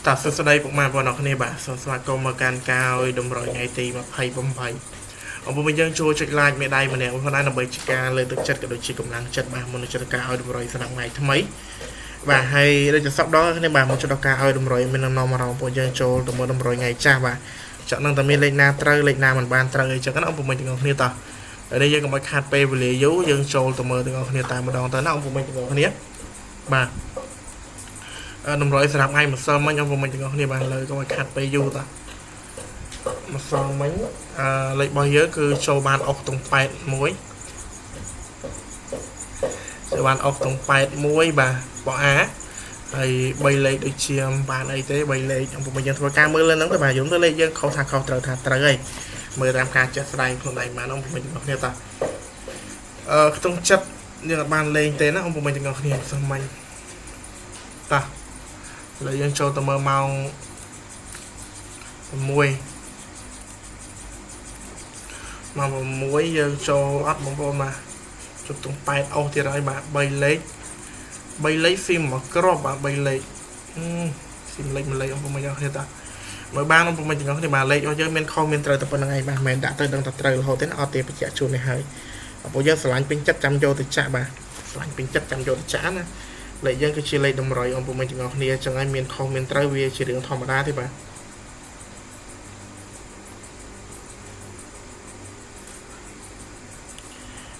តាសួស្តីពុកម៉ែបងប្អូនគ្នាបាទសូមស្វាគមន៍មកកាន់ការអុយតម្រុយថ្ងៃទី28អំពុំយើងចូលចុច like មេដៃម្នាក់ផងណាដើម្បីជាការលើកទឹកចិត្តក៏ដូចជាកម្លាំងចិត្តបាទមុននឹងចូលការអុយតម្រុយសម្រាប់ថ្ងៃថ្មីបាទហើយដូចជាសប្តាហ៍គ្នាបាទមកចូលការអុយតម្រុយមាននំអារម្មណ៍ពួកយើងចូលទៅមើលតម្រុយថ្ងៃចាស់បាទចាក់នឹងតែមានលេខណាត្រូវលេខណាមិនបានត្រូវអីចឹងណាអំពុំទាំងអស់គ្នាតោះហើយនេះយើងកុំឲ្យខាតពេលវេលាយូរយើងចូលទៅមើលទាំងអស់គ្នាតែម្ដងទៅណាអំពុំទាំងអស់គ្នាបាទតម្រុយសម្រាប់ថ្ងៃម្សិលមិញអំពុំទាំងអស់គ្នាបានលើកុំឲ្យខាត់ពេលយូរតាម្សិលមិញលេខរបស់យើងគឺចូលបានអុកតុង81ចូលបានអុកតុង81បាទបងអាហើយ3លេខដូចជាបានអីទេ3លេខអំពុំយើងធ្វើការមើលលើហ្នឹងទៅបាទយំទៅលេខយើងខុសថាខុសត្រូវថាត្រូវហើយមើលតាមការចាក់ស្ដែងខ្លួនឯងបានអំពុំទាំងអស់គ្នាតាក្នុងចិត្តយើងអត់បានលេងទេណាអំពុំទាំងអស់គ្នាម្សិលមិញតាឥឡូវយើងចូលទៅមើលម៉ោង6ម៉ោង6យើងចូលអត់បងប្អូនបាទជប់តុង8អស់ទៀតហើយបាទ3លេខស៊ីមមកគ្រាប់បាទ3លេខស៊ីមលេខ1លេខអំពុំមកគ្នាតាមើលបានអំពុំមកទាំងអស់គ្នាបាទលេខរបស់យើងមានខុសមានត្រូវតែប៉ុណ្្នឹងឯងបាទមិនមែនដាក់ទៅដឹងតែត្រូវរហូតទេអត់ទេបញ្ជាក់ជូននេះហើយពួកយើងស្រឡាញ់ពេញចិត្តចាំយកទៅចាក់បាទស្រឡាញ់ពេញចិត្តចាំយកទៅចាក់ណាលេខយើងគឺជាលេខតម្រុយអំពុំទាំងអស់គ្នាចឹងហើយមានខុសមានត្រូវវាជារឿងធម្មតាទេបាទ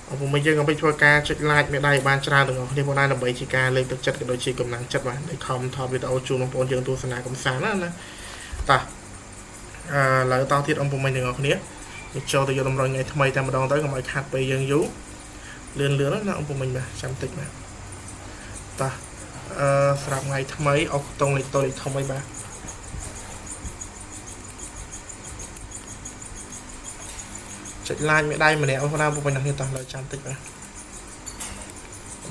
អំពុំយើងក៏ไปធ្វើការចុច like មេដៃបានច្រើនទាំងអស់គ្នាបងណាដើម្បីជាការលើកទឹកចិត្តក៏ដូចជាកម្លាំងចិត្តបាទនៃខមថតវីដេអូជូនបងប្អូនយើងទស្សនាកំសាន្តណាតោះឡើយតទៀតអំពុំទាំងអស់គ្នាចូលទៅយកតម្រុយថ្ងៃថ្មីតែម្ដងទៅកុំឲ្យខាត់ពេលយើងយូរលឿនណាអំពុំបាទចាំតិចបាទតោះស្រាប់ថ្ងៃថ្មីអុកតុងលេខតូចធំអីបាទចុច like មេដៃម្នាក់បងប្អូនពុកអ្នកនេះតោះលើចាំតិចបាទ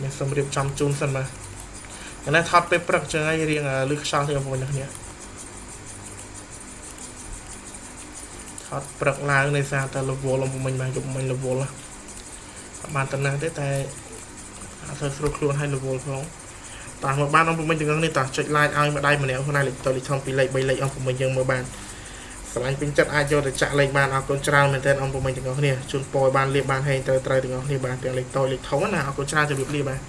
មានសូមរៀបចំជូនសិនបាទឥឡូវថតពេលព្រឹកចឹងហើយរៀងលឺខ្យល់ទេបងប្អូនអ្នកនេះថតព្រឹកឡើងដោយសារតែរវល់អំពុំបាទយប់មិញរវល់បានតំណាស់ទេតែអត់ស្រួលខ្លួនឲ្យរវល់ផងតាមមកបានអំពុំទាំងនេះតោះចុច like ឲ្យម្ដាយម្នាក់ខ្លួនឯងលេខតលេខធំ2លេខ3លេខអំពុំយើងមើលបានស្រឡាញ់ពេញចិត្តអាចយកទៅចាក់លេខបានអរគុណច្រើនមែនទែនអំពុំទាំងអស់គ្នាជូនពរឲ្យបានលៀបបានហេងត្រូវទាំងអស់គ្នាបាទទាំងលេខតលេខធំណាអរគុណច្រើនជម្រាបលាបាទ